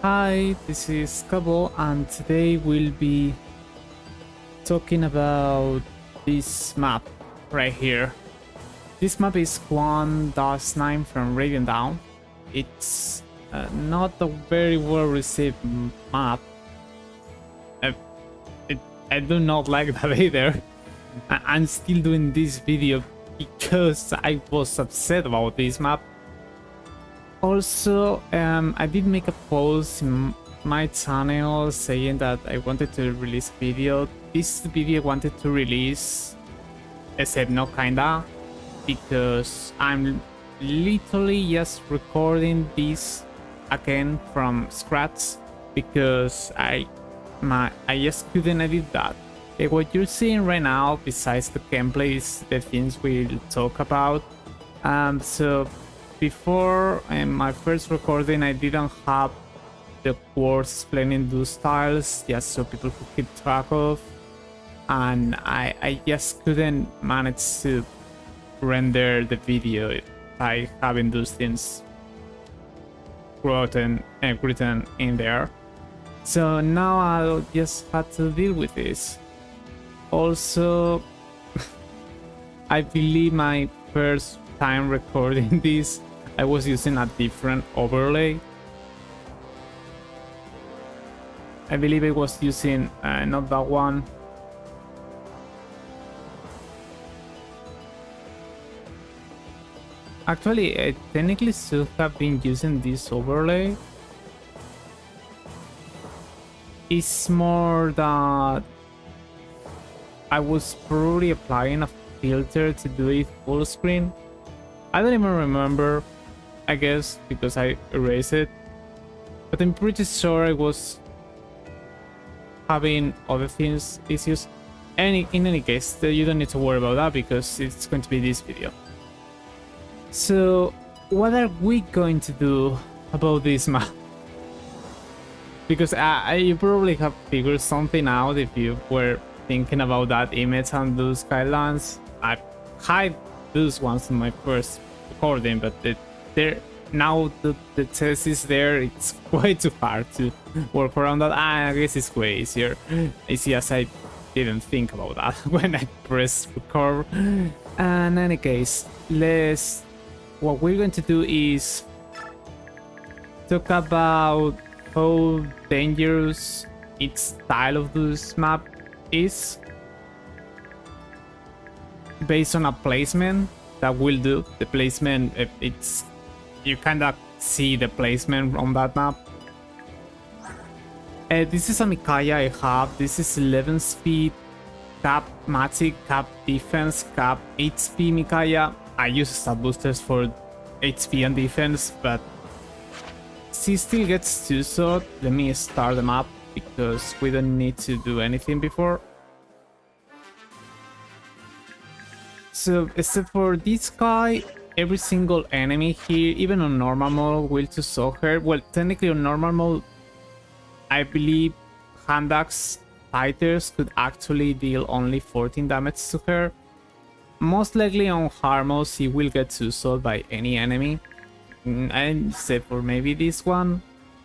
Hi, this is Kabo, and today we'll be talking about this map right here. This map is 1-9 from Radiant Down. It's not a very well received map. Uh, it, I do not like that either. I'm still doing this video because I was upset about this map. Also, I did make a post in my channel saying that I wanted to release a video. This video I wanted to release, except not kinda, because I'm literally just recording this again from scratch because I just couldn't edit that. What you're seeing right now, besides the gameplay, is the things we'll talk about. So before my first recording, I didn't have the words explaining those styles just so people could keep track of, and I just couldn't manage to render the video by having those things written in there. So now I'll just have to deal with this. Also, I believe my first time recording this, I was using a different overlay. I believe I was using not that one. Actually, I technically should have been using this overlay. It's more that I was probably applying a filter to do it full screen. I don't even remember, I guess, because I erased it. But I'm pretty sure I was having other things, issues. In any case, you don't need to worry about that because it's going to be this video. So, what are we going to do about this map? Because you probably have figured something out if you were thinking about that image and those guidelines. I hide those ones in my first recording, but now the test is there. It's way too hard to work around that. I guess it's way easier. It's just I didn't think about that when I pressed record. And in any case, what we're going to do is talk about how dangerous each style of this map is based on a placement that we'll do. The placement, it's you kind of see the placement on that map. This is a Mikaya I have. This is 11 speed, cap magic, cap defense, cap HP Mikaya. I use stat boosters for HP and defense, but she still gets 2 sword. Let me start them up because we don't need to do anything before. So, except for this guy, every single enemy here, even on normal mode, will to saw her. Well, technically on normal mode, I believe hand axe fighters could actually deal only 14 damage to her. Most likely on hard mode, she will get 2 sword by any enemy, except for maybe this one,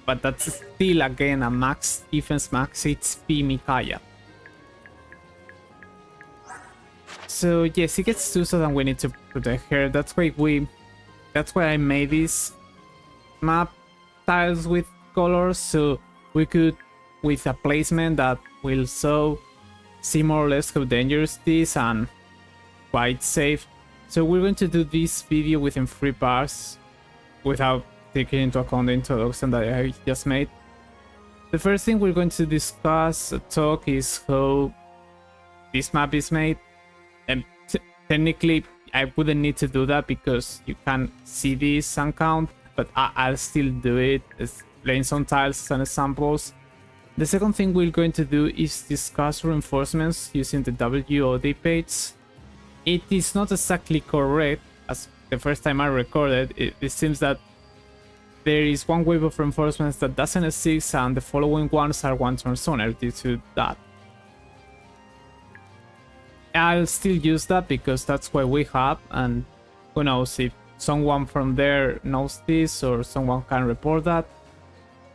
but that's still again a max defense, max HP Mikaya. So yes, he gets 2 sword and we need to protect her. That's why I made this map tiles with colors, so we could, with a placement that will see more or less how dangerous it is and quite safe. So we're going to do this video within 3 parts without taking into account the introduction that I just made. The first thing we're going to discuss, talk, is how this map is made. And technically I wouldn't need to do that because you can see this and count, but I'll still do it, explain some tiles as examples. The second thing we're going to do is discuss reinforcements using the WOD page. It is not exactly correct, as the first time I recorded, it seems that there is one wave of reinforcements that doesn't exist and the following ones are one turn sooner due to that. I'll still use that because that's what we have, and who knows if someone from there knows this or someone can report that.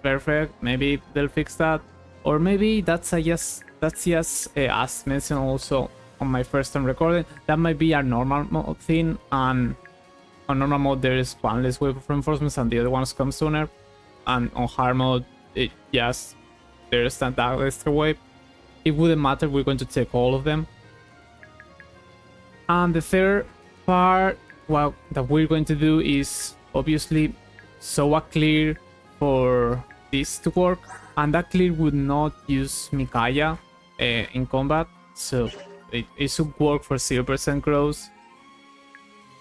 perfect. Maybe they'll fix that, or maybe that's just as mentioned also on my first time recording. That might be a normal mode thing, and on normal mode there is one less wave of reinforcements and the other ones come sooner, and on hard mode it just there's that extra wave. It wouldn't matter, we're going to take all of them. And the third part, well, that we're going to do is obviously show a clear for this to work, and that clear would not use Mikaya in combat, so it should work for 0% growth.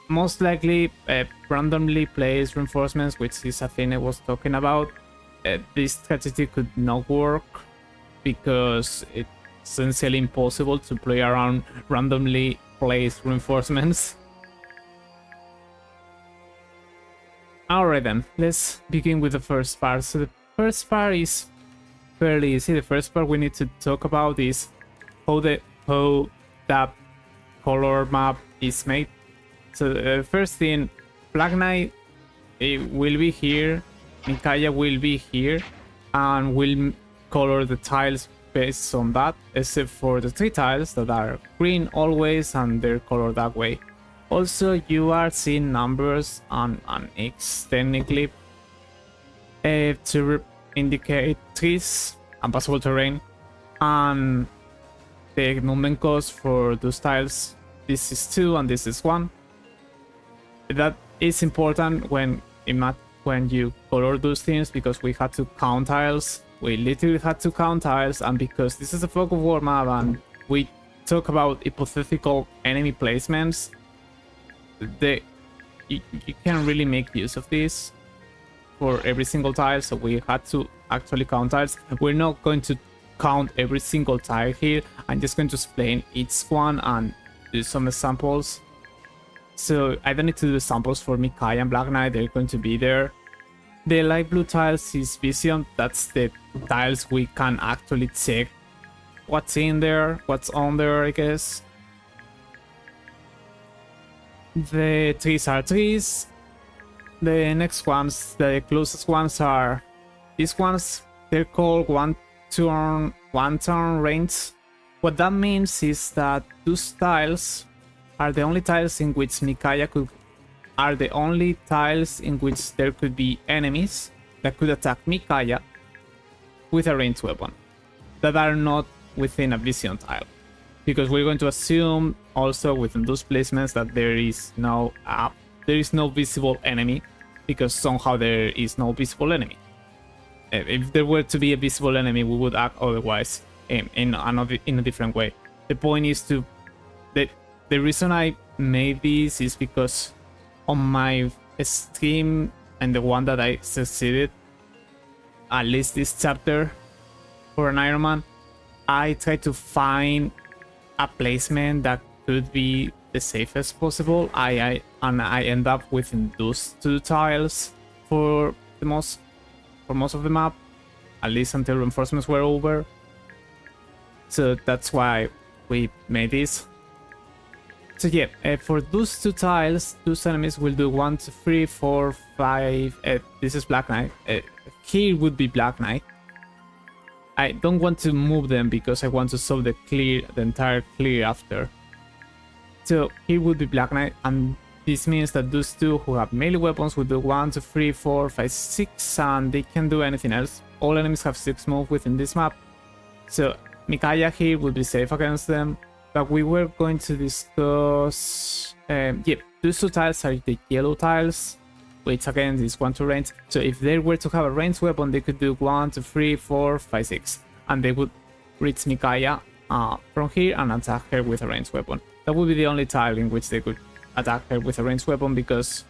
Most likely randomly place reinforcements, which is a thing I was talking about. This strategy could not work because it's essentially impossible to play around randomly placed reinforcements. Alright then, let's begin with the first part. So the first part is fairly easy. The first part we need to talk about is how that color map is made. So the first thing, Black Knight will be here, Mikaya will be here, and we'll color the tiles based on that, except for the 3 tiles that are green always and they're colored that way. Also, you are seeing numbers on X technically to indicate trees and passable terrain, and the movement cost for those tiles, this is 2 and this is 1. That is important when you color those things, because we had to count tiles. We literally had to count tiles, and because this is a fog of war map and we talk about hypothetical enemy placements, you can't really make use of this for every single tile, so we had to actually count tiles. We're not going to count every single tile here. I'm just going to explain each one and do some examples. So I don't need to do samples for Mikaya and Black Knight, they're going to be there. The light blue tiles is Vision, that's the tiles we can actually check what's in there, what's on there, I guess. The trees are trees. The next ones, the closest ones are these ones. They're called one turn range. What that means is that those tiles are the only tiles in which there could be enemies that could attack Mikaya with a ranged weapon that are not within a vision tile, because we're going to assume also within those placements that there is no visible enemy, because somehow there is no visible enemy. If there were to be a visible enemy, we would act otherwise in a different way. The point is the reason I made this is because on my stream and the one that I succeeded, at least this chapter for an Iron Man, I tried to find a placement that could be the safest possible. I end up with those 2 tiles for most of the map, at least until reinforcements were over. So that's why we made this. So yeah, for those 2 tiles, those enemies will do 1, 2, 3, 4, 5. This is Black Knight. Here would be Black Knight. I don't want to move them because I want to solve the entire clear after. So here would be Black Knight, and this means that those 2 who have melee weapons will do 1, 2, 3, 4, 5, 6, and they can do anything else. All enemies have 6 move within this map. So Mikaya here will be safe against them. But we were going to discuss... those 2 tiles are the yellow tiles, which again is 1 to range. So if they were to have a ranged weapon, they could do 1, 2, 3, 4, 5, 6. And they would reach Mikaya from here and attack her with a ranged weapon. That would be the only tile in which they could attack her with a ranged weapon, because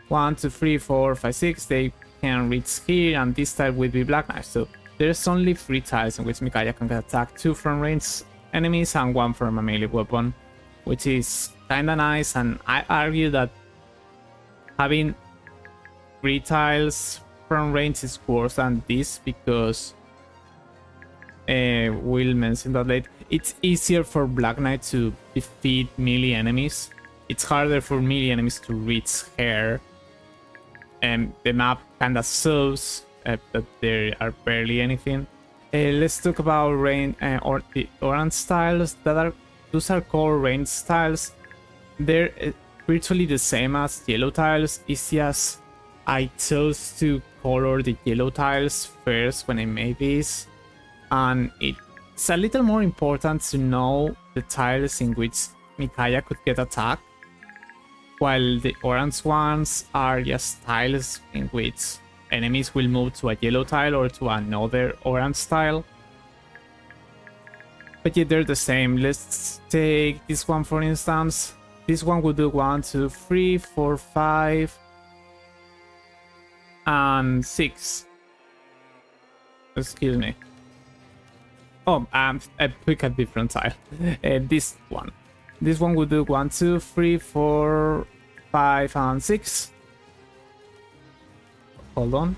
1, 2, 3, 4, 5, 6, they can reach here, and this tile will be Black Knight. So there's only 3 tiles in which Mikaya can attack, 2 from range enemies and 1 from a melee weapon, which is kinda nice. And I argue that having 3 tiles from range is worse than this, because we'll mention that later. It's easier for Black Knight to defeat melee enemies. It's harder for melee enemies to reach her, and the map kinda shows that there are barely anything. Let's talk about rain or the orange styles. Those are called rain styles. They're virtually the same as yellow tiles. It's just I chose to color the yellow tiles first when I made this, and it's a little more important to know the tiles in which Mikaya could get attacked, while the orange ones are just tiles in which enemies will move to a yellow tile or to another orange tile. But yeah, they're the same. Let's take this one for instance. This one will do 1, 2, 3, 4, 5, and 6. Excuse me. Oh, I pick a different tile. This one. This one will do 1, 2, 3, 4, 5, and 6. Hold on.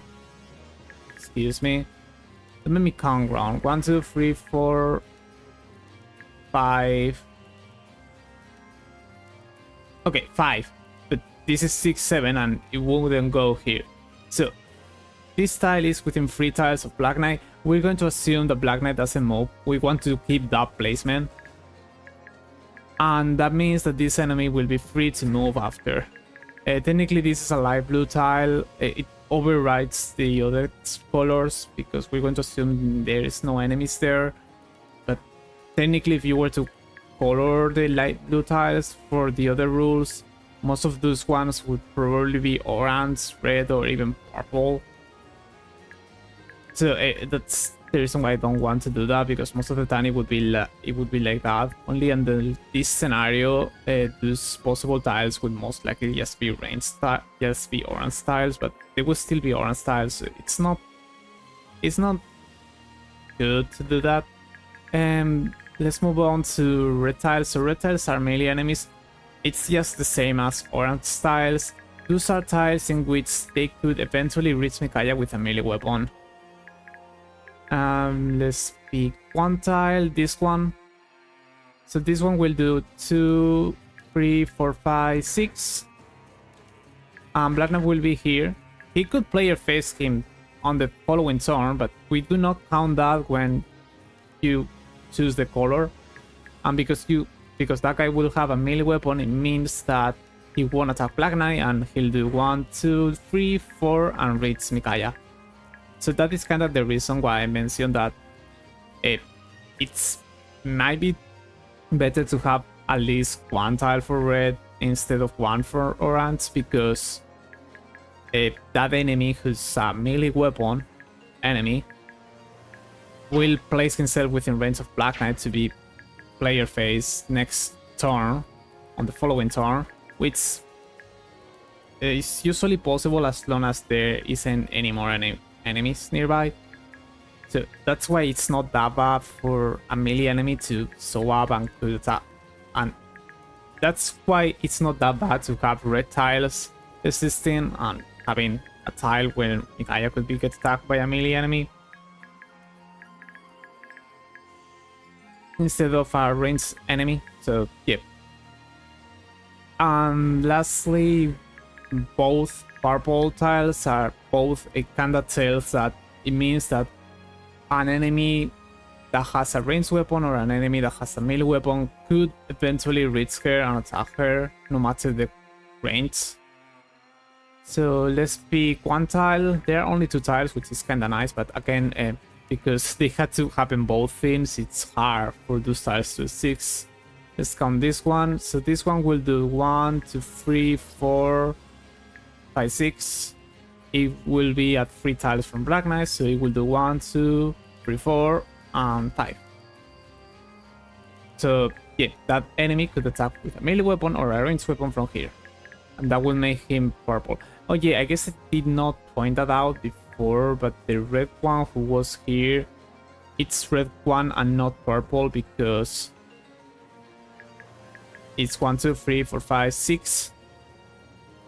Excuse me. Let me count wrong. 1, 2, 3, 4, 5. Okay, 5. But this is 6, 7, and it wouldn't go here. So this tile is within 3 tiles of Black Knight. We're going to assume that Black Knight doesn't move. We want to keep that placement. And that means that this enemy will be free to move after. Technically, this is a light blue tile. It overrides the other colors because we're going to assume there is no enemies there. But technically, if you were to color the light blue tiles for the other rules, most of those ones would probably be orange, red, or even purple. So that's the reason why I don't want to do that, because most of the time it would be like that. Only under this scenario, those possible tiles would most likely just be orange tiles, but they would still be orange tiles. So it's not good to do that. Let's move on to red tiles. So red tiles are melee enemies. It's just the same as orange tiles. Those are tiles in which they could eventually reach Mikaya with a melee weapon. Let's pick one tile, this one. So this one will do 2, 3, 4, 5, 6. Black Knight will be here. He could player face him on the following turn, but we do not count that when you choose the color. And because that guy will have a melee weapon, it means that he won't attack Black Knight, and he'll do 1, 2, 3, 4, and reach Mikaya. So that is kind of the reason why I mentioned that it's might be better to have at least one tile for red instead of one for orange, because that enemy who's a melee weapon enemy will place himself within range of Black Knight to be player face next turn, on the following turn, which is usually possible as long as there isn't any more enemies nearby. So that's why it's not that bad for a melee enemy to show up and could attack. And that's why it's not that bad to have red tiles existing and having a tile where Mikaya could get attacked by a melee enemy instead of a ranged enemy. So yeah. And lastly, both purple tiles are both a kinda tells that it means that an enemy that has a ranged weapon or an enemy that has a melee weapon could eventually reach her and attack her, no matter the range. So let's pick one tile. There are only 2 tiles, which is kinda nice, but again, because they had to happen both things, it's hard for those tiles to 6. Let's count this one. So this one will do 1, 2, 3, 4, 5, 6. It will be at 3 tiles from Black Knight, so it will do 1, 2, 3, 4, and 5. So yeah, that enemy could attack with a melee weapon or a ranged weapon from here, and that will make him purple. Oh yeah, I guess I did not point that out before, but the red one who was here, it's red one and not purple, because it's 1, 2, 3, 4, 5, 6.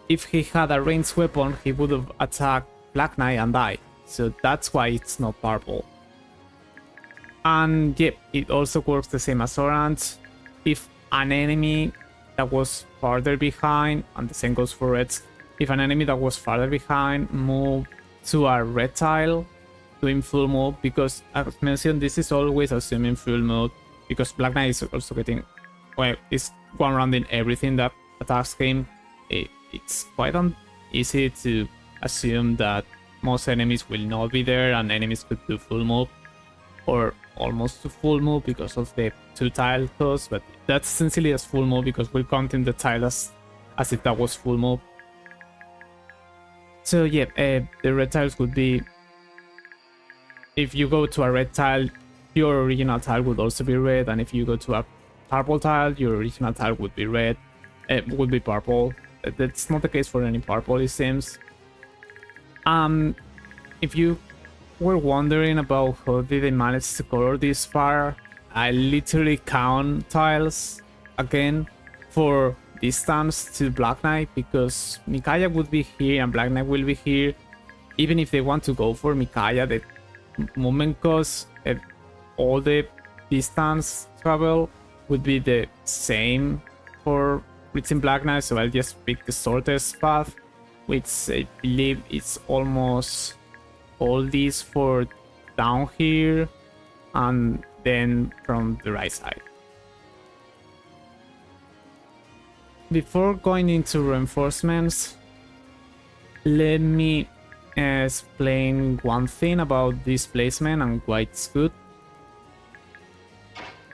If he had a ranged weapon, he would have attacked Black Knight and died. So that's why it's not purple. And yep, it also works the same as orange. If an enemy that was farther behind, and the same goes for reds, if an enemy that was farther behind moved to a red tile doing full move, because as mentioned, this is always assuming full move, because Black Knight is also getting, well, is one rounding everything that attacks him. It's quite easy to assume that most enemies will not be there and enemies could do full move or almost to full move because of the 2 tile cost, but that's essentially as full move because we're counting the tile as if that was full move. So yeah, the red tiles would be, if you go to a red tile, your original tile would also be red, and if you go to a purple tile, your original tile would be red. It would be purple. That's not the case for any purple, it seems. If you were wondering about how did they manage to color this far, I literally count tiles again for distance to Black Knight, because Micaiah would be here and Black Knight will be here. Even if they want to go for Micaiah, the movement cost, all the distance travel would be the same for reaching Black Knight, so I'll just pick the shortest path, which I believe it's almost all these for down here and then from the right side. Before going into reinforcements, let me explain one thing about this placement and why it's good.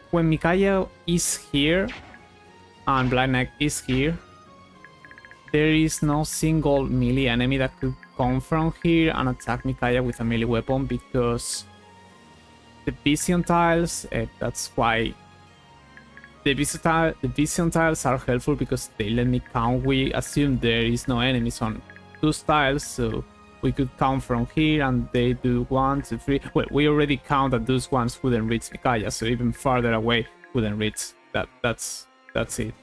When Micaiah is here and Black Knight is here, there is no single melee enemy that could come from here and attack Micaiah with a melee weapon, because the vision tiles, that's why the vision tiles are helpful, because they let me count. We assume there is no enemies on those tiles, so we could count from here and they do 1, 2, 3. Well, we already count that those ones wouldn't reach Micaiah, so even farther away wouldn't reach. That's it.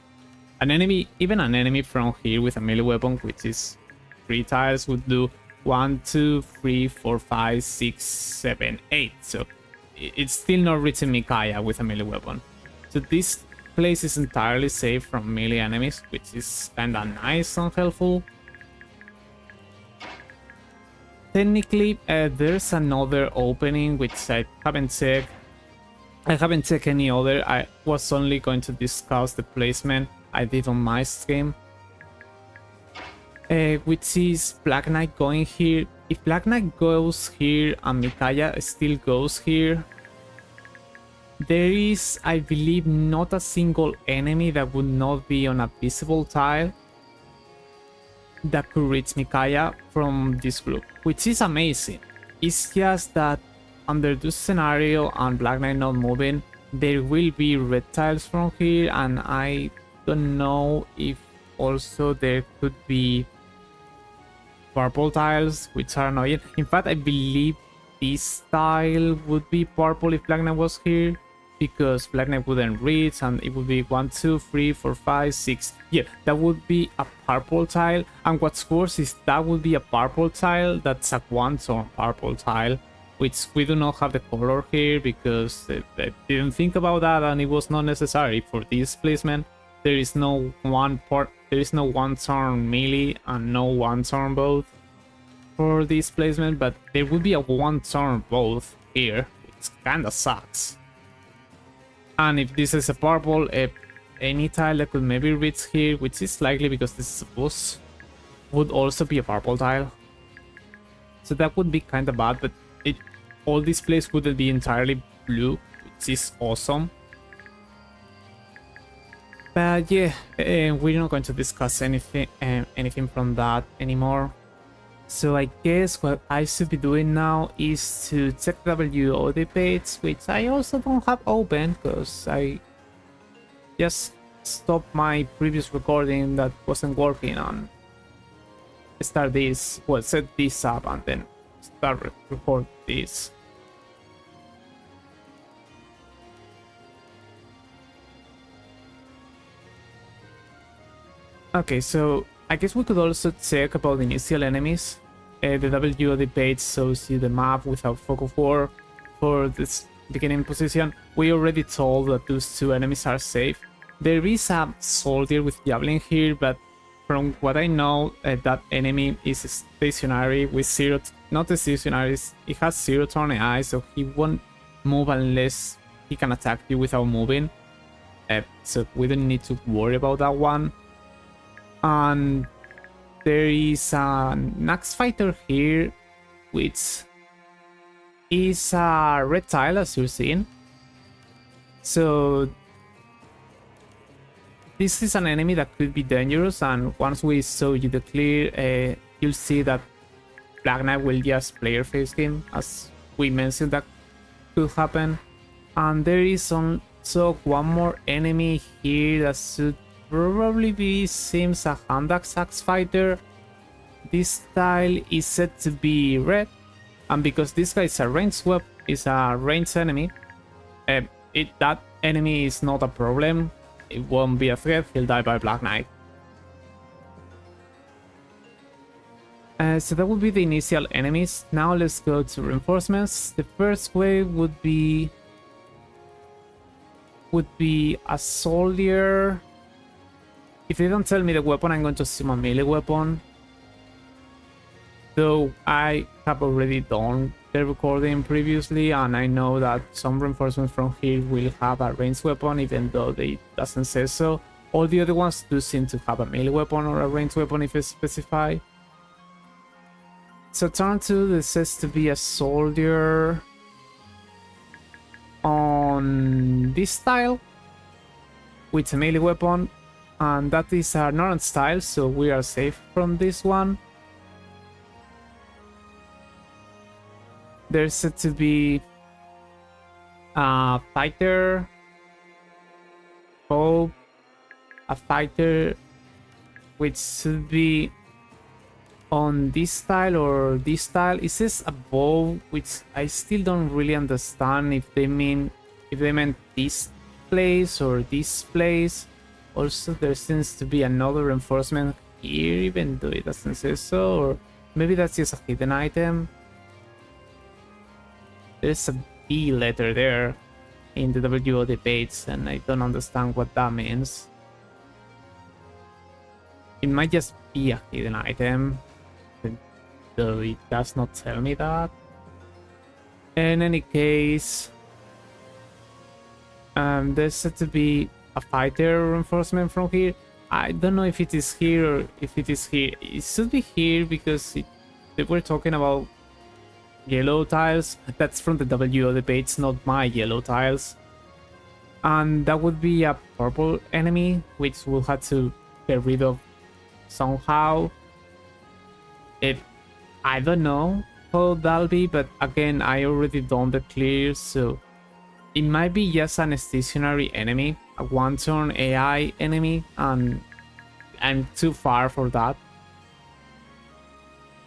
An enemy, even an enemy from here with a melee weapon, which is 3 tiles, would do 1, 2, 3, 4, 5, 6, 7, 8. So it's still not reaching Micaiah with a melee weapon. So this place is entirely safe from melee enemies, which is kinda nice and helpful. Technically, there's another opening which I haven't checked. I haven't checked any other. I was only going to discuss the placement I did on my stream, which is Black Knight going here. If Black Knight goes here and Micaiah still goes here, there is, I believe, not a single enemy that would not be on a visible tile that could reach Micaiah from this group, which is amazing. It's just that under this scenario and Black Knight not moving, there will be red tiles from here, and I don't know if also there could be purple tiles, which are annoying. In fact, I believe this tile would be purple if Black Knight was here, because Black Knight wouldn't reach, and it would be 1, 2, 3, 4, 5, 6. Yeah, that would be a purple tile. And what's worse is that would be a purple tile that's a 1-turn purple tile, which we do not have the color here because I didn't think about that, and it was not necessary for this placement. There is no one-turn melee and no one-turn both for this placement, but there would be a one-turn both here, which kinda sucks. And if this is a purple, any tile that could maybe reach here, which is likely because this is a boss, would also be a purple tile. So that would be kind of bad, but all this place wouldn't be entirely blue, which is awesome. But yeah, we're not going to discuss anything from that anymore. So I guess what I should be doing now is to check the FEWoD page, which I also don't have open because I just stopped my previous recording that wasn't working on. Start this, well, set this up and then start record this. Okay, so I guess we could also check about initial enemies. The FEWoD page shows you the map without fog of war for this beginning position. We already told that those 2 enemies are safe. There is a soldier with javelin here, but from what I know, that enemy is stationary with 0 not the stationary. It has 0 turn AI, so he won't move unless he can attack you without moving. So we don't need to worry about that one. And there is an Axe Fighter here, which is a red tile, as you're seeing. So this is an enemy that could be dangerous, and once we show you the clear, you'll see that Black Knight will just player face him, as we mentioned that could happen. And there is also one more enemy here that should probably be, seems a hand axe fighter. This tile is said to be red, and because this guy is a ranged enemy, that enemy is not a problem. It won't be a threat. He'll die by Black Knight. So that would be the initial enemies. Now let's go to reinforcements. The first wave would be a soldier. If they don't tell me the weapon, I'm going to assume a melee weapon. Though I have already done the recording previously, and I know that some reinforcements from here will have a ranged weapon, even though they doesn't say so. All the other ones do seem to have a melee weapon or a ranged weapon if it's specified. So turn 2, this says to be a soldier on this tile with a melee weapon, and that is a Norrøn style, so we are safe from this one. There's said to be a fighter, Pope, a fighter which should be on this style or this style. It says above, which I still don't really understand if they meant this place or this place. Also, there seems to be another reinforcement here, even though it doesn't say so, or maybe that's just a hidden item. There's a B letter there in the WO debates, and I don't understand what that means. It might just be a hidden item, though it does not tell me that. In any case, there's said to be a fighter reinforcement from here. I don't know if it is here or if it is here. It should be here because they were talking about yellow tiles. That's from the WO debates, not my yellow tiles. And that would be a purple enemy, which we'll have to get rid of somehow. I don't know how that'll be, but again, I already done the clear, so it might be just an stationary enemy, a one-turn AI enemy, and I'm too far for that.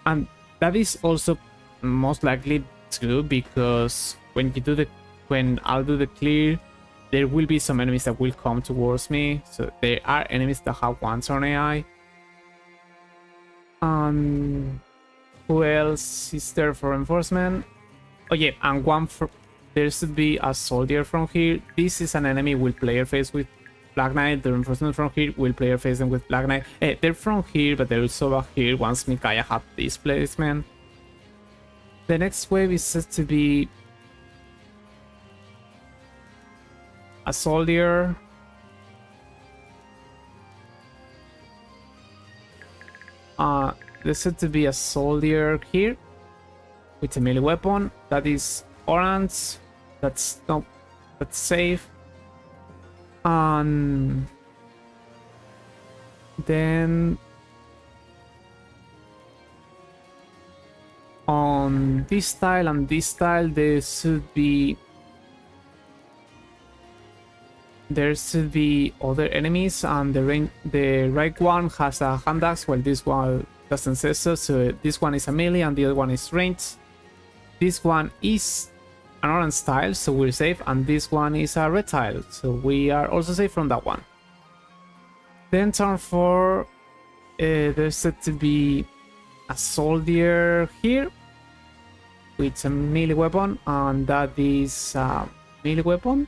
And that is also most likely true, because when I'll do the clear, there will be some enemies that will come towards me. So there are enemies that have one-turn AI. Who else is there for reinforcement? Oh yeah, and there should be a soldier from here. This is an enemy will player face with Black Knight. The reinforcement from here will player face them with Black Knight. They're from here, but they're also back here once Micaiah had this placement. The next wave is said to be a soldier. There's said to be a soldier here with a melee weapon. That is orange. That's safe. And then on this tile and this tile, there should be other enemies, and the right one has a hand axe, while this one doesn't say so. So this one is a melee and the other one is ranged. This one is an orange tile, so we're safe, and this one is a red tile, so we are also safe from that one. Then turn 4, there's said to be a soldier here with a melee weapon, and that is a melee weapon.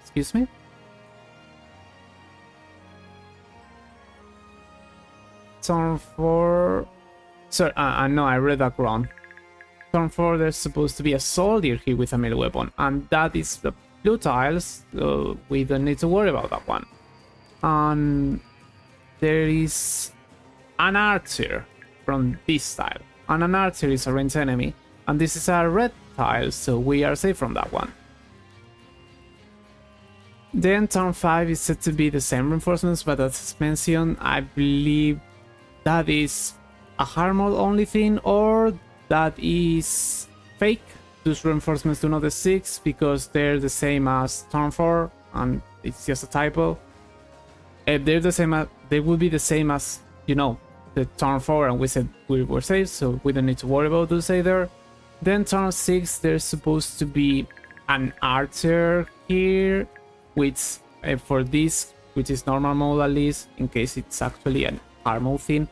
Excuse me. Turn 4. Sorry, no, I read that wrong. turn 4 there's supposed to be a soldier here with a melee weapon, and that is the blue tiles, so we don't need to worry about that one. And there is an archer from this tile, and an archer is a ranged enemy, and this is a red tile, so we are safe from that one. Then turn 5 is said to be the same reinforcements, but as mentioned, I believe that is a hard mode only thing, or that is fake. Those reinforcements do not exist because they're the same as turn 4, and it's just a typo. If they're the same, they would be the same as, you know, the turn 4, and we said we were safe, so we don't need to worry about those either. Then turn 6, there's supposed to be an archer here, which for this, which is normal mode at least, in case it's actually an hard mode thing,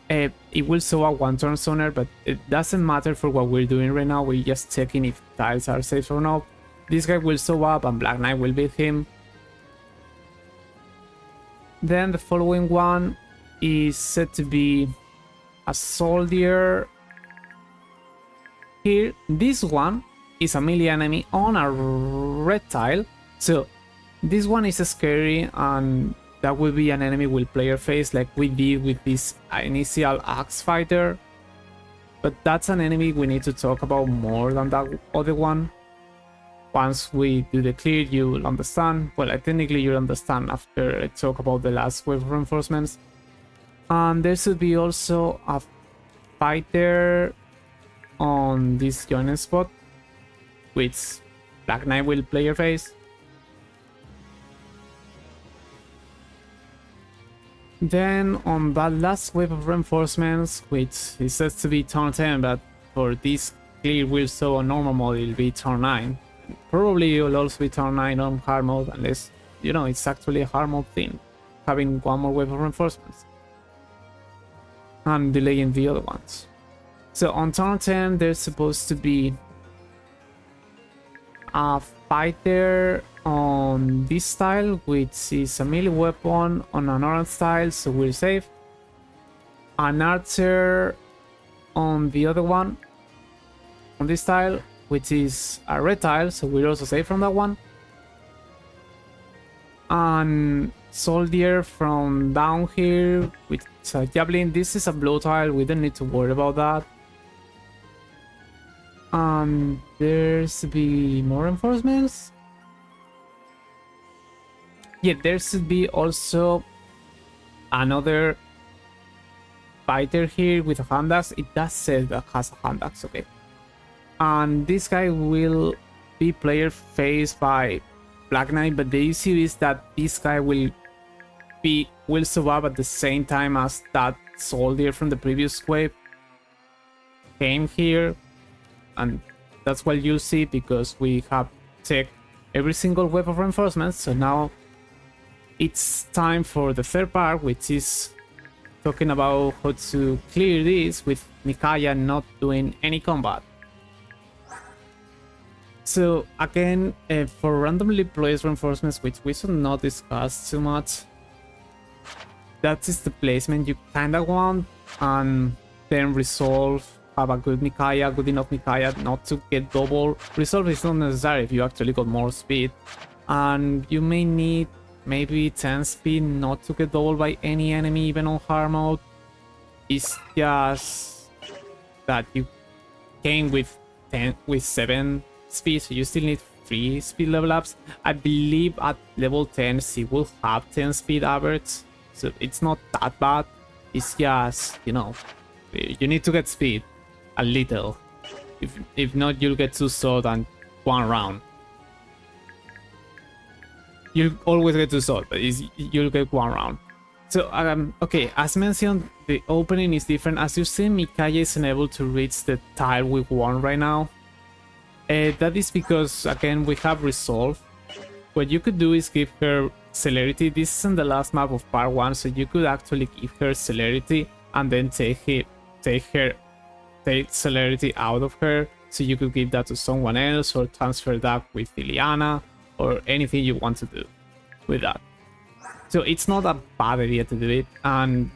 it will show up one turn sooner, but it doesn't matter for what we're doing right now. We're just checking if tiles are safe or not. This guy will show up and Black Knight will beat him. Then the following one is said to be a soldier here. This one is a melee enemy on a red tile, so this one is scary, and that will be an enemy with player face like we did with this initial axe fighter. But that's an enemy we need to talk about more than that other one. Once we do the clear, you'll understand. Well, technically you'll understand after I talk about the last wave of reinforcements. And there should be also a fighter on this joining spot, which Black Knight will player face. Then on that last wave of reinforcements, which is said to be turn 10, but for this clear will show on normal mode, it'll be turn 9. Probably it will also be turn 9 on hard mode, unless, you know, it's actually a hard mode thing, having one more wave of reinforcements and delaying the other ones. So on turn 10, there's supposed to be a fighter on this style, which is a melee weapon on an orange style, so we're safe. An archer on the other one, on this style, which is a red tile, so we're also safe from that one. And soldier from down here, which is a javelin. This is a blue tile, we don't need to worry about that. And there's to be more reinforcements. Yeah, there should be also another fighter here with a hand axe. It does say that has a hand axe, okay. And this guy will be player faced by Black Knight, but the issue is that this guy will survive at the same time as that soldier from the previous wave came here, and that's what you'll see because we have checked every single wave of reinforcements. So now it's time for the third part, which is talking about how to clear this with Micaiah not doing any combat. So again, for randomly placed reinforcements, which we should not discuss too much, that is the placement you kinda want, and then resolve, have a good Micaiah, good enough Micaiah not to get double. Resolve is not necessary if you actually got more speed, and you may need maybe 10 speed not to get doubled by any enemy, even on hard mode. It's just that you came with 7 speed, so you still need 3 speed level ups. I believe at level 10 she will have 10 speed average, so it's not that bad. It's just, you know, you need to get speed a little. If not, you'll get 2 sword and 1 round. You always get 2 sword, but you'll get 1 round. So okay, as mentioned, the opening is different. As you see, Micaiah isn't able to reach the tile we want right now. That is because, again, we have resolve. What you could do is give her celerity. This isn't the last map of part 1, so you could actually give her celerity and then take celerity out of her, so you could give that to someone else or transfer that with Liliana or anything you want to do with that. So it's not a bad idea to do it, and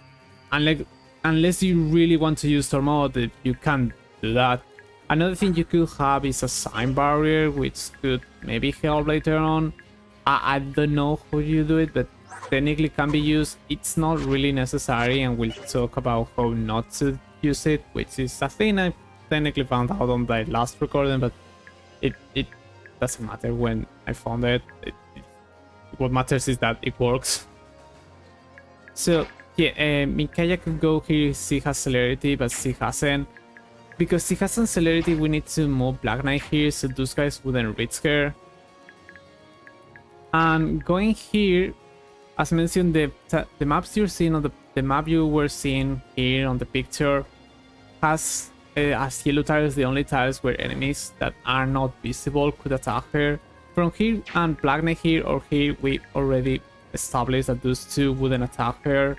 unless you really want to use Tormod, you can do that. Another thing you could have is a sign barrier, which could maybe help later on. I don't know how you do it, but technically can be used. It's not really necessary, and we'll talk about how not to use it, which is a thing I technically found out on the last recording, but it doesn't matter when I found it. What matters is that it works. So yeah, Mikaya could go here. She has celerity, but she hasn't. Because she has some celerity, we need to move Black Knight here, so those guys wouldn't reach her. And going here, as mentioned, the maps you're seeing on the map you were seeing here on the picture has as yellow tiles the only tiles where enemies that are not visible could attack her. From here and Black Knight here or here, we already established that those two wouldn't attack her.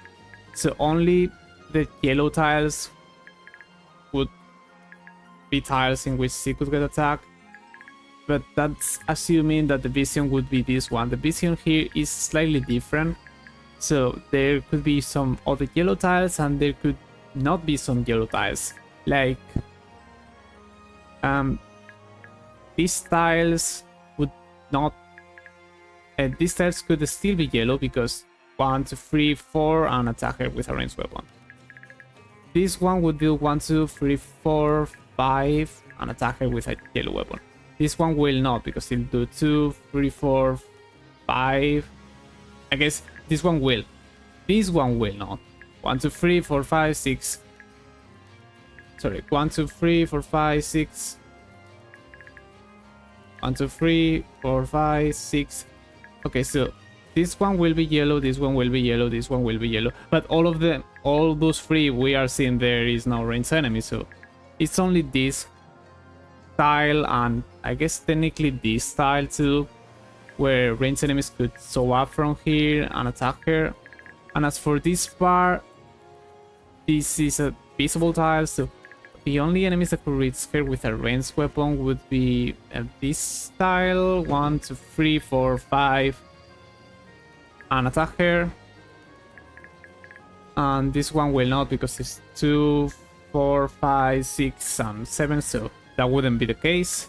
So only the yellow tiles would be tiles in which she could get attacked. But that's assuming that the vision would be this one. The vision here is slightly different. So there could be some other yellow tiles and there could not be some yellow tiles. Like these tiles would not these tiles could still be yellow because 1, 2, 3, 4 and attack her with a ranged weapon. This one would do 1, 2, 3, 4, 5 and attack her with a yellow weapon. This one will not because it'll do 2, 3, 4, 5. I guess this one will. This one will not. 1, 2, 3, 4, 5, 6. Sorry, 1, 2, 3, 4, 5, 6. 1, 2, 3, 4, 5, 6. Okay, so this one will be yellow, this one will be yellow, this one will be yellow. But all of them, all those three we are seeing there is no ranged enemy, so it's only this tile and I guess technically this tile too, where ranged enemies could show up from here and attack her. And as for this part, this is a visible tile, so the only enemies that could reach her with a ranged weapon would be this tile, 1, 2, 3, 4, 5, and attack her. And this one will not because it's 2, 4, 5, 6, and 7, so that wouldn't be the case.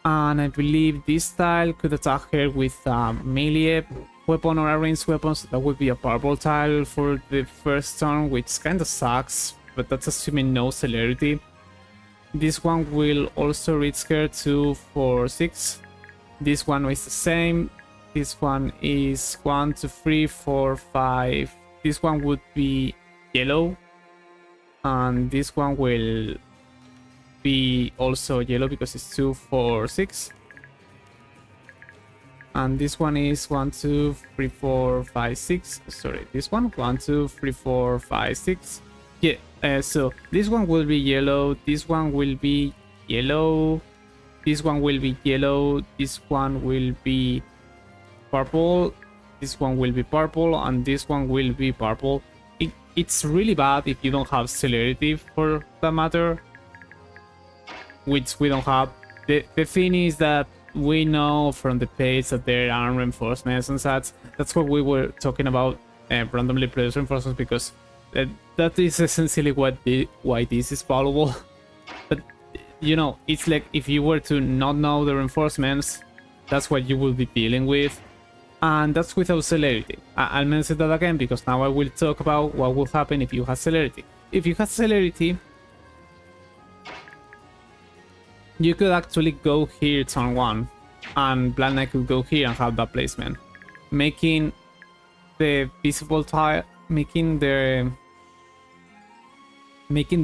And I believe this tile could attack her with a melee weapon or a ranged weapon, so that would be a purple tile for the first turn, which kinda sucks, but that's assuming no celerity. This one will also reach her 2, 4, 6. This one is the same. This one is 1, 2, 3, 4, 5. This one would be yellow. And this one will be also yellow because it's 2, 4, 6. And this one is 1, 2, 3, 4, 5, 6. Sorry, this one 1, 2, 3, 4, 5, 6. Yeah, so this one will be yellow. This one will be yellow. This one will be yellow. This one will be purple. This one will be purple, and this one will be purple. It's really bad if you don't have celerity for that matter, which we don't have. The thing is that we know from the page that there are reinforcements and such. That's what we were talking about, randomly produced reinforcements, because that is essentially why this is valuable. But you know, it's like if you were to not know the reinforcements, that's what you will be dealing with, and that's without celerity. I'll mention that again because now I will talk about what will happen if you have celerity. If you have celerity, you could actually go here turn 1, and Black Knight could go here and have that placement, making the visible tile, making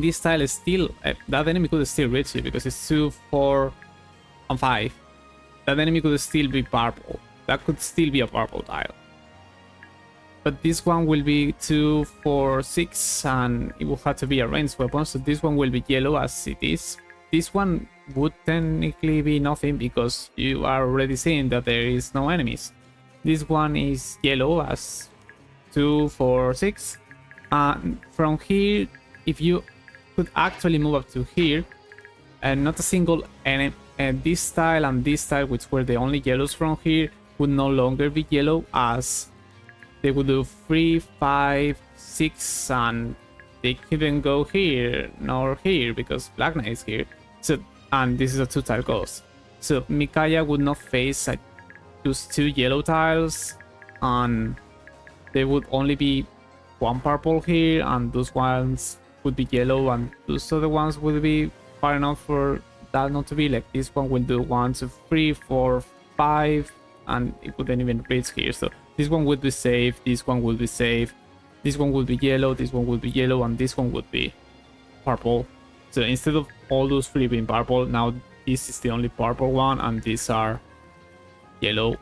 this tile still, that enemy could still reach you because it's 2, 4, and 5. That enemy could still be purple. That could still be a purple tile. But this one will be 2, 4, 6, and it will have to be a ranged weapon, so this one will be yellow as it is. This one would technically be nothing because you are already seeing that there is no enemies. This one is yellow as 2, 4, 6. And from here, if you could actually move up to here, and not a single enemy, this tile and this tile, which were the only yellows from here, would no longer be yellow, as they would do 3, 5, 6, and they couldn't go here nor here because Black Knight is here. So, and this is a 2-tile ghost. So Micaiah would not face just 2 yellow tiles, and there would only be 1 purple here, and those ones would be yellow, and those other ones would be far enough for that not to be. Like this one will do 1, 2, 3, 4, 5, and it wouldn't even reach here. So this one would be safe, this one would be safe, this one would be yellow, this one would be yellow, and this one would be purple. So instead of all those 3 being purple, now this is the only purple one, and these are yellow.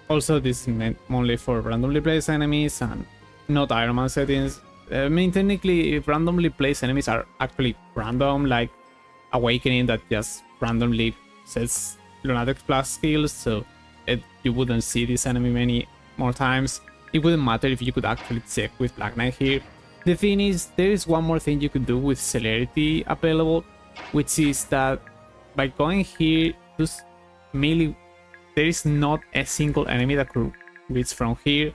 Also, this is meant only for randomly placed enemies and not Iron Man settings. I mean, technically, if randomly placed enemies are actually random, like Awakening that just randomly sets Lunatic Plus skills, so you wouldn't see this enemy many more times. It wouldn't matter if you could actually check with Black Knight here. The thing is, there is one more thing you could do with Celerity available, which is that by going here, just melee, there is not a single enemy that could reach from here.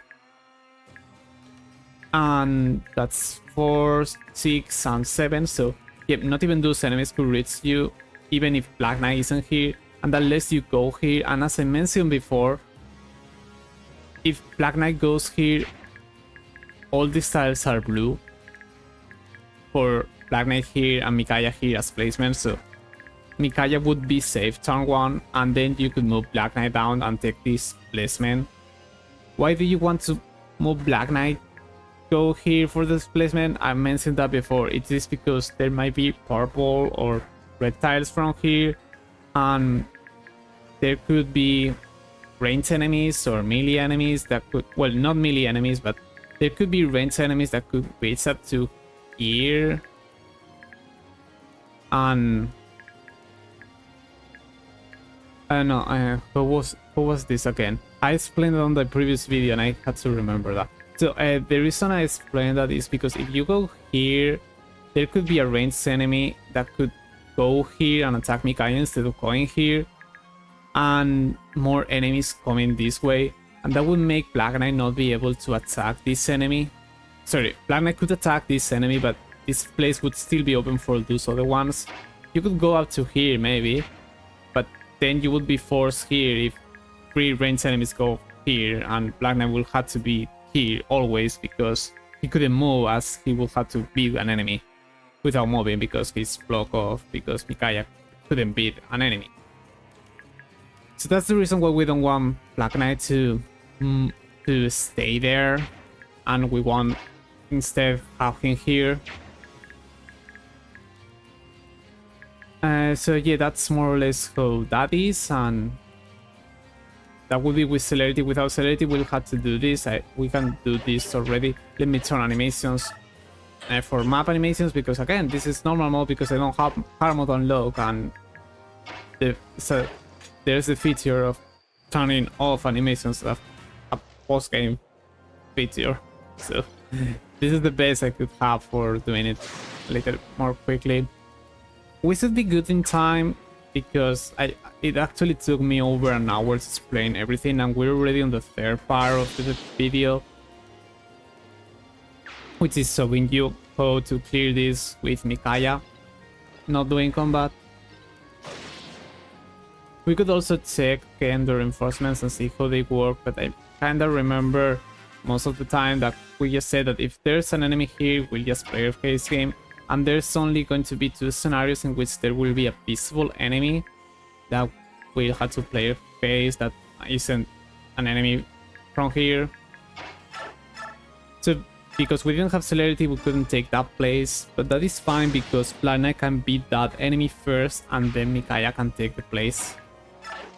And that's 4, 6, and 7. So yep, not even those enemies could reach you, even if Black Knight isn't here. And that lets you go here. And as I mentioned before, if Black Knight goes here, all these tiles are blue for Black Knight here and Micaiah here as placement. So Micaiah would be safe turn 1, and then you could move Black Knight down and take this placement. Why do you want to move Black Knight? Go here for this placement? I mentioned that before. It is because there might be purple or red tiles from here, and there could be ranged enemies or melee enemies that could, well, not melee enemies, but there could be ranged enemies that could reach up to here. And who was this again? I explained it on the previous video and I had to remember that. So the reason I explained that is because if you go here, there could be a ranged enemy that could go here and attack Micaiah instead of going here, and more enemies coming this way, and that would make Black Knight not be able to attack this enemy. Sorry, Black Knight could attack this enemy, but this place would still be open for those other ones. You could go up to here maybe, but then you would be forced here if 3 ranged enemies go here, and Black Knight will have to be here always because he couldn't move, as he would have to beat an enemy without moving because he's blocked off, because Micaiah couldn't beat an enemy. So that's the reason why we don't want Black Knight to stay there, and we want instead have him here. So yeah, that's more or less how that is, and that would be with Celerity. Without Celerity, we'll have to do this. We can do this already. Let me turn animations for map animations, because again, this is normal mode because I don't have hard mode unlocked, and so there's the feature of turning off animations of a post-game feature. So this is the best I could have for doing it a little more quickly. We should be good in time because it actually took me over an hour to explain everything, and we're already on the 3rd part of the video, which is showing you how to clear this with Micaiah not doing combat. We could also check again the reinforcements and see how they work, but I kinda remember most of the time that we just said that if there's an enemy here, we'll just play a face game, and there's only going to be 2 scenarios in which there will be a visible enemy that we'll have to play a face that isn't an enemy from here. So because we didn't have Celerity, we couldn't take that place, but that is fine because Black Knight can beat that enemy first and then Micaiah can take the place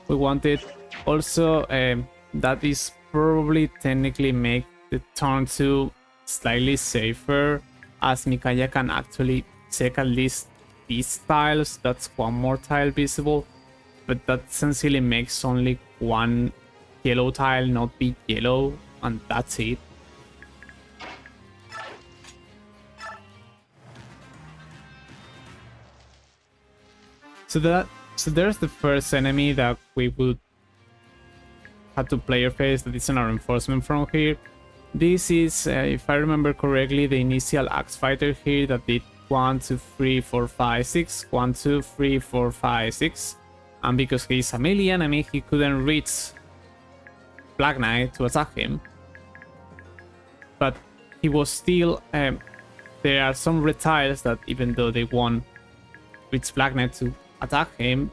we wanted. Also, that is probably technically make the turn 2 slightly safer, as Micaiah can actually check at least these tiles. That's 1 more tile visible, but that essentially makes only 1 yellow tile not be yellow, and that's it. So there's the first enemy that we would have to player face that is an reinforcement from here. This is, if I remember correctly, the initial axe fighter here that did 1, 2, 3, 4, 5, 6. 1, 2, 3, 4, 5, 6. And because he's a melee enemy, he couldn't reach Black Knight to attack him. But he was still... there are some retiles that even though they won't reach Black Knight to attack him,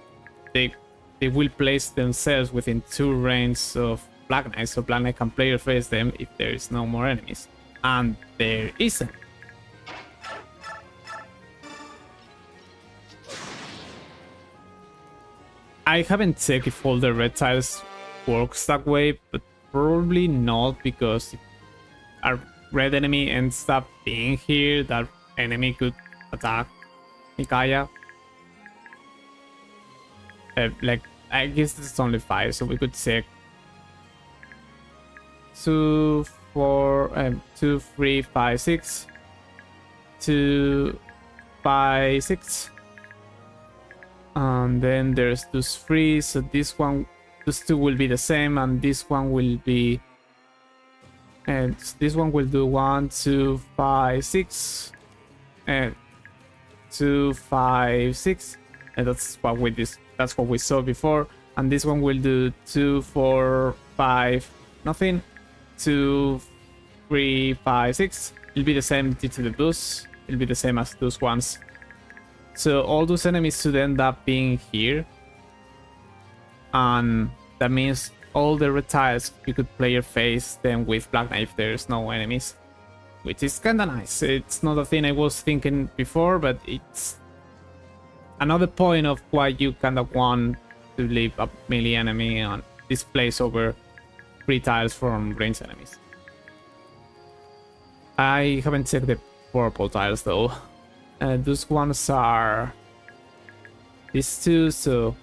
they will place themselves within 2 ranges of Black Knight, so Black Knight can player face them if there is no more enemies. And there isn't. I haven't checked if all the red tiles works that way, but probably not, because if a red enemy ends up being here, that enemy could attack Mikaya. Like, I guess it's only 5, so we could check 2, 4, 2, 3, 5, 6, 2, 5, 6. And then there's those 3, so this one, those 2 will be the same, and this one will be, and this one will do 1, 2, 5, 6, and 2, 5, 6, and that's what we saw before. And this one will do 2, 4, 5, nothing, 2, 3, 5, 6. It'll be the same due to the boost. It'll be the same as those ones. So all those enemies should end up being here. And that means all the retiles you could player face them with Black Knight if there's no enemies. Which is kinda nice. It's not a thing I was thinking before, but it's another point of why you kinda want to leave a melee enemy on this place over 3 tiles from ranged enemies. I haven't checked the purple tiles though. Those ones are these 2, so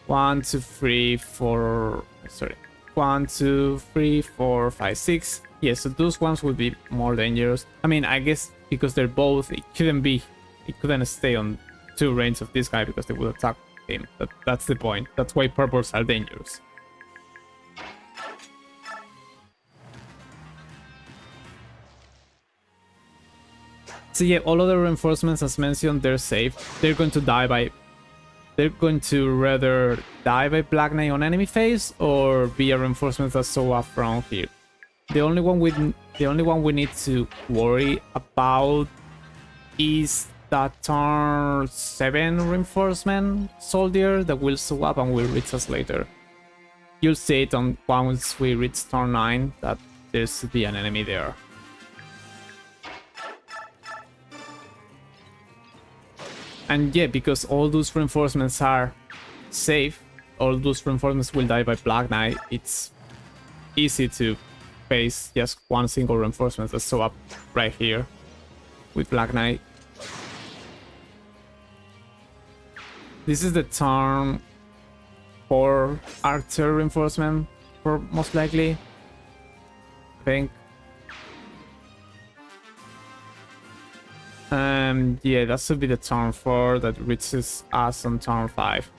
1, 2, 3, 4. Sorry, 1, 2, 3, 4, 5, 6. Yeah, so those ones would be more dangerous. I mean, I guess because they're both, it couldn't stay on 2 ranges of this guy because they would attack him. That's the point. That's why purples are dangerous. So yeah, all other reinforcements, as mentioned, they're safe. They're going to rather die by Black Knight on enemy phase or be a reinforcement that show up from here. The only one we need to worry about is that turn 7 reinforcement soldier that will show up and will reach us later. You'll see it on once we reach turn 9 that there should be an enemy there. And yeah, because all those reinforcements are safe, all those reinforcements will die by Black Knight, it's easy to face just one single reinforcement that's show up right here with Black Knight. This is the turn 4 archer reinforcement, for most likely, I think. Yeah, that should be the turn 4 that reaches us on turn 5.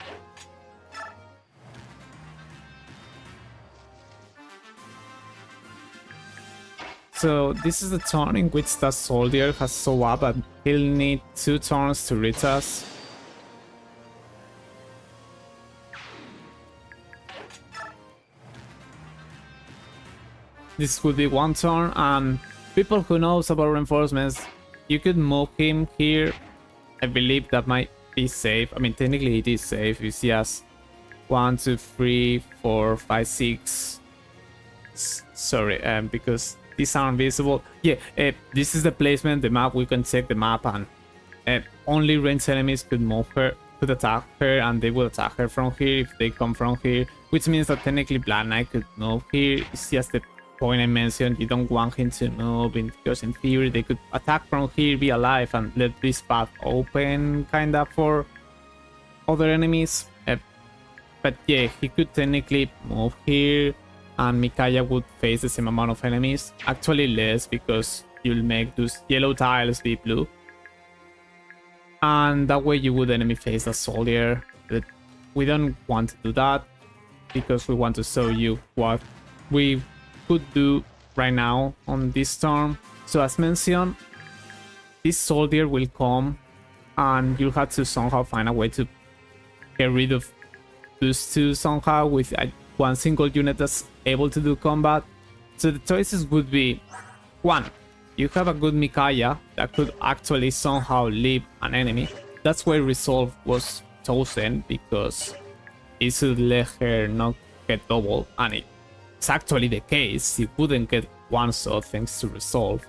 So this is the turn in which that soldier has shown up, and he'll need 2 turns to reach us. This would be 1 turn, and people who knows about reinforcements, you could move him here. I believe that might be safe. I mean, technically it is safe. You see us 1, 2, 3, 4, 5, 6. Sorry, because these aren't visible. Yeah, this is the placement, the map. We can check the map, and only ranged enemies could move her, could attack her, and they will attack her from here if they come from here. Which means that technically Black Knight could move here. It's just the point I mentioned, you don't want him to move because in theory they could attack from here, be alive, and let this path open kinda for other enemies. But yeah, he could technically move here and Mikaya would face the same amount of enemies. Actually less, because you'll make those yellow tiles be blue. And that way you would enemy face a soldier. But we don't want to do that because we want to show you what we could do right now on this turn. So as mentioned, this soldier will come and you'll have to somehow find a way to get rid of those two somehow with one single unit that's able to do combat. So the choices would be, one, you have a good Micaiah that could actually somehow leave an enemy. That's why Resolve was chosen, because it should let her not get double, and it's actually the case. She wouldn't get one shot thanks to Resolve.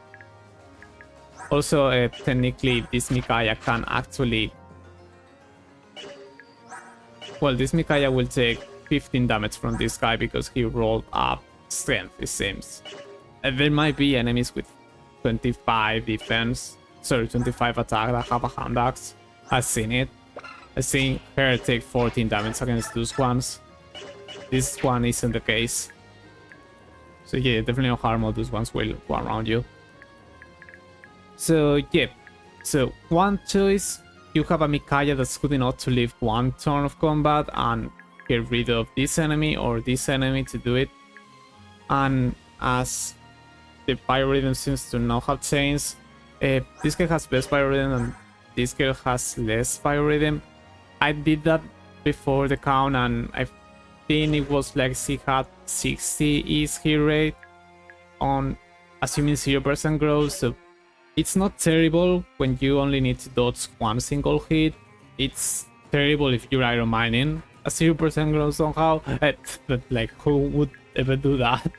Also, technically, this Micaiah can actually... Well, this Micaiah will take 15 damage from this guy because he rolled up strength, it seems. There might be enemies with 25 defense, sorry, 25 attack that have a hand axe. I've seen it. I've seen her take 14 damage against those ones. This one isn't the case. So yeah, definitely no harm, all those ones will go around you. So yeah, so one choice, you have a Micaiah that's good enough to live one turn of combat and get rid of this enemy or this enemy to do it. And as the biorhythm seems to not have changed, this guy has best biorhythm and this girl has less biorhythm. I did that before the count and I think it was like she had 60 is hit rate on assuming 0% growth, so it's not terrible when you only need to dodge one single hit. It's terrible if you're iron mining a 0% growth somehow, but like who would ever do that?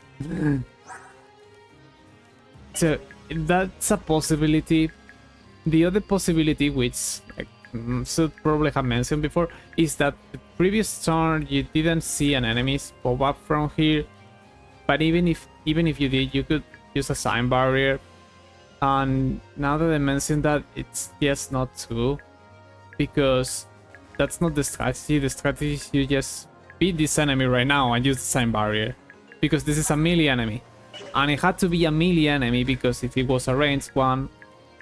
So that's a possibility. The other possibility, which I should probably have mentioned before, is that the previous turn you didn't see an enemy pop up from here, but even if you did, you could use a sign barrier. And now that I mentioned that, it's just not true, because that's not the strategy. The strategy is you just beat this enemy right now and use the sign barrier, because this is a melee enemy, and it had to be a melee enemy because if it was a ranged one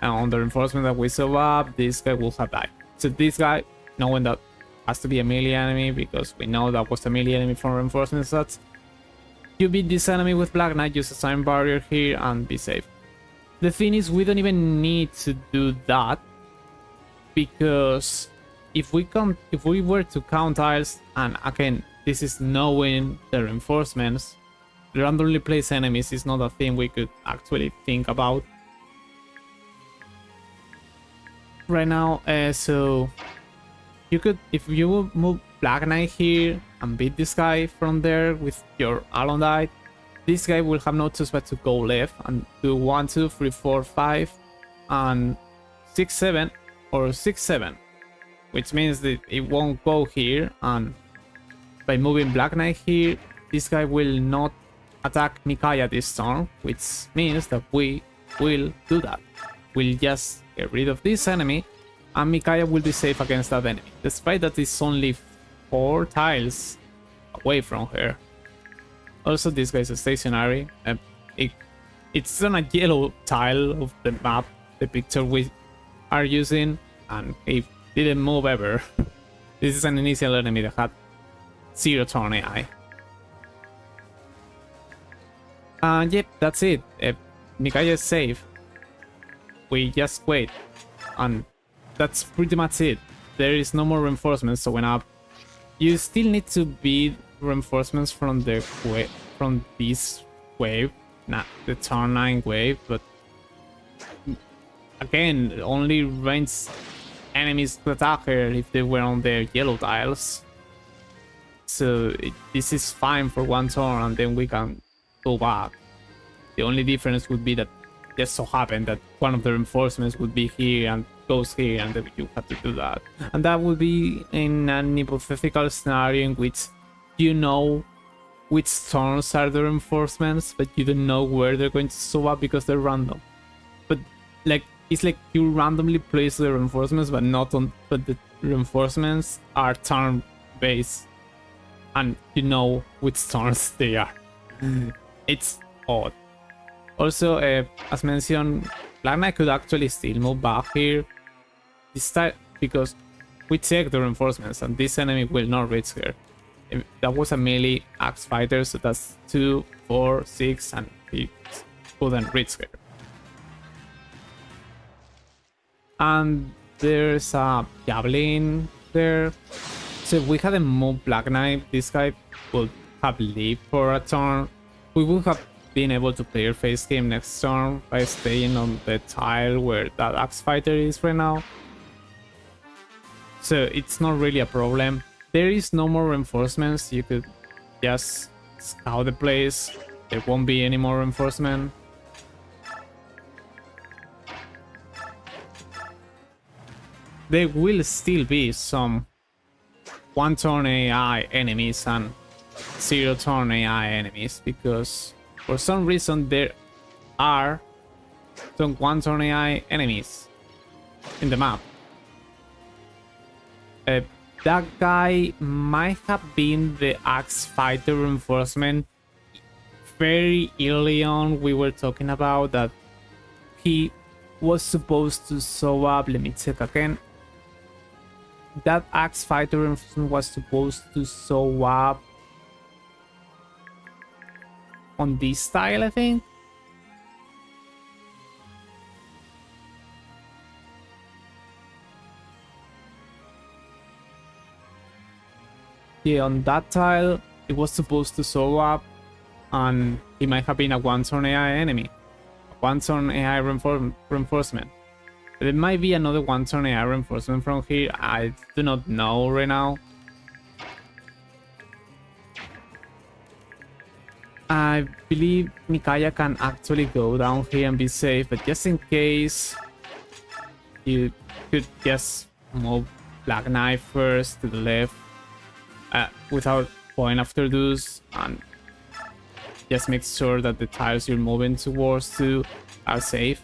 and on the reinforcement that we saw up, this guy will have died. So this guy, knowing that has to be a melee enemy because we know that was a melee enemy from reinforcement stats, you beat this enemy with Black Knight, use a sign barrier here and be safe. The thing is, we don't even need to do that, because if we were to count tiles, and again, this is knowing the reinforcements, randomly place enemies is not a thing we could actually think about right now. So you could, if you would move Black Knight here and beat this guy from there with your Alondite, this guy will have no choice but to go left and do 1, 2, 3, 4, 5, and 6, 7, or 6, 7, which means that it won't go here. And by moving Black Knight here, this guy will not attack Micaiah this turn, which means that we will do that. We'll just get rid of this enemy, and Micaiah will be safe against that enemy, despite that it's only 4 tiles away from her. Also, this guy is stationary. It's on a yellow tile of the map, the picture we are using, and it didn't move ever. This is an initial enemy that had 0 turn AI. And yep, that's it. Micaiah is safe. We just wait, and that's pretty much it. There is no more reinforcements showing up. You still need to beat reinforcements from the this wave, not the turn 9 wave, but again, only ranged enemies could attack her if they were on their yellow tiles. So this is fine for one turn, and then we can go back. The only difference would be that just so happened that one of the reinforcements would be here and goes here, and then you have to do that. And that would be in an hypothetical scenario in which you know which turns are the reinforcements, but you don't know where they're going to show up because they're random. But like, it's like you randomly place the reinforcements, but the reinforcements are turn based, and you know which turns they are. It's odd. Also, as mentioned, Black Knight could actually still move back here this time, because we check the reinforcements and this enemy will not reach her. That was a melee axe fighter, so that's 2, 4, 6, and he couldn't reach her. And there's a javelin there. So if we hadn't moved Black Knight, this guy would have lived for a turn. We would have been able to play our face game next turn by staying on the tile where that axe fighter is right now. So it's not really a problem. There is no more reinforcements. You could just scout the place. There won't be any more reinforcement. There will still be some 1-turn AI enemies and 0-turn AI enemies, because for some reason there are some 1-turn AI enemies in the map. That guy might have been the axe fighter reinforcement. Very early on we were talking about that he was supposed to show up. Let me check again. That axe fighter reinforcement was supposed to show up on this tile, I think. Yeah, on that tile it was supposed to show up, and it might have been a 1-turn AI enemy, a 1-turn AI reinforcement. There might be another 1-turn AI reinforcement from here. I do not know right now. I believe Mikaya can actually go down here and be safe, but just in case, you could just move Black Knight first to the left without going after those, and just make sure that the tiles you're moving towards to are safe.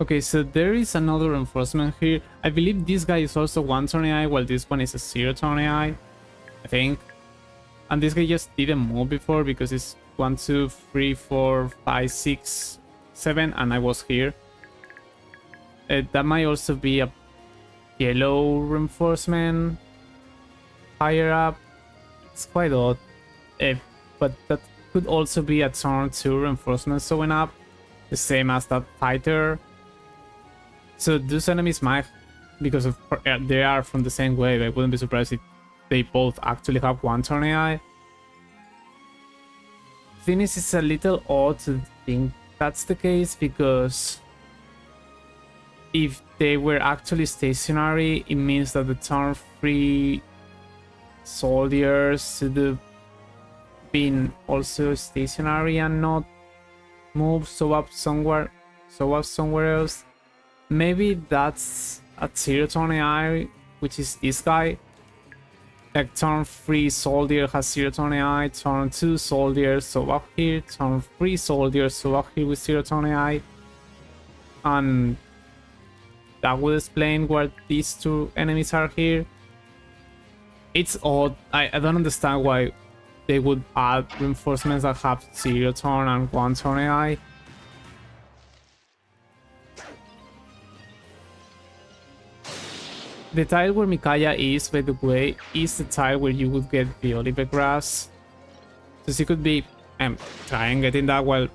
Okay, so there is another reinforcement here. I believe this guy is also 1-turn AI, while this one is a 0-turn AI, I think. And this guy just didn't move before because it's 1, 2, 3, 4, 5, 6, 7, and I was here. That might also be a yellow reinforcement higher up. It's quite odd. But that could also be a turn 2 reinforcement showing up, the same as that fighter. So those enemies might, because of they are from the same wave, I wouldn't be surprised if they both actually have 1-turn AI. Thing is, it's a little odd to think that's the case, because if they were actually stationary, it means that the turn 3 soldiers should have been also stationary and not move, show up somewhere else. Maybe that's a 0-turn AI, which is this guy. Like turn 3 soldier has 0-turn AI, turn 2 soldier show up here, turn 3 soldier show up here with 0-turn AI. And that would explain why these two enemies are here. It's odd. I don't understand why they would add reinforcements that have 0-turn and 1-turn AI. The tile where Mikaya is, by the way, is the tile where you would get the Olive grass. So she could be trying getting that while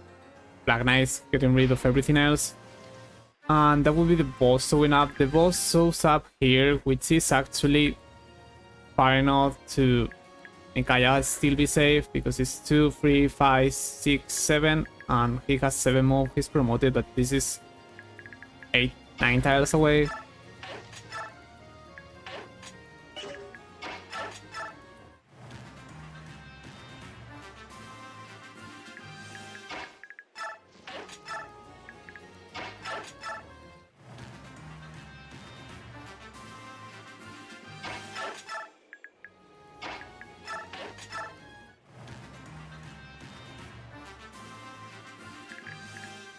Black Knight's getting rid of everything else. And that would be the boss showing up. The boss shows up here, which is actually far enough to Mikaya still be safe, because it's 2, 3, 5, 6, 7, and he has 7 more. He's promoted, but this is 8, 9 tiles away.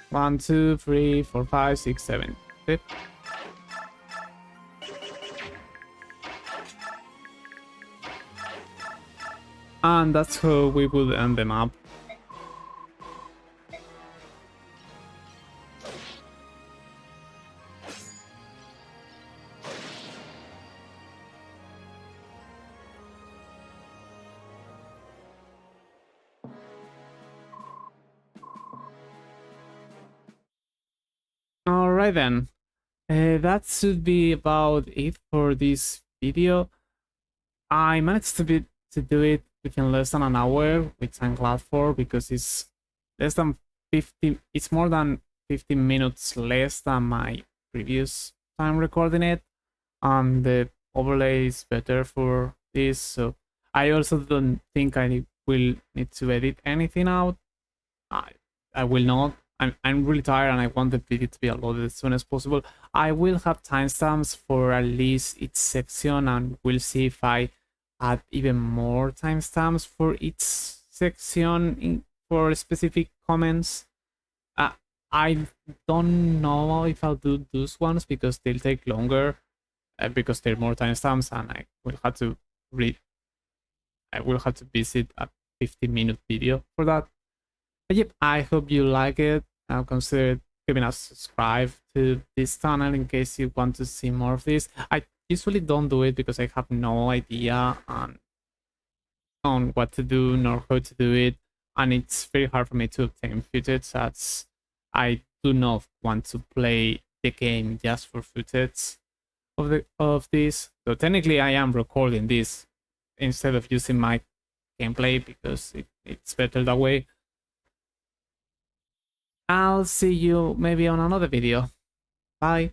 1, 2, 3, 4, 5, 6, 7. Okay. And that's how we would end them up. Alright then. That should be about it for this video. I managed to do it within less than an hour, which I'm glad for because it's less than 50. It's more than 15 minutes less than my previous time recording it. The overlay is better for this, so I also don't think I will need to edit anything out. I I will not. I'm really tired and I want the video to be uploaded as soon as possible. I will have timestamps for at least each section and we'll see if I add even more timestamps for each section for specific comments. Uh, I don't know if I'll do those ones because they'll take longer because they're more timestamps and I will have to read. I will have to visit a 15-minute video for that. But yep, I hope you like it. Consider giving a subscribe to this channel in case you want to see more of this. I usually don't do it because I have no idea on what to do nor how to do it, and it's very hard for me to obtain footage as I do not want to play the game just for footage of this. So technically I am recording this instead of using my gameplay because it's better that way. I'll see you maybe on another video. Bye.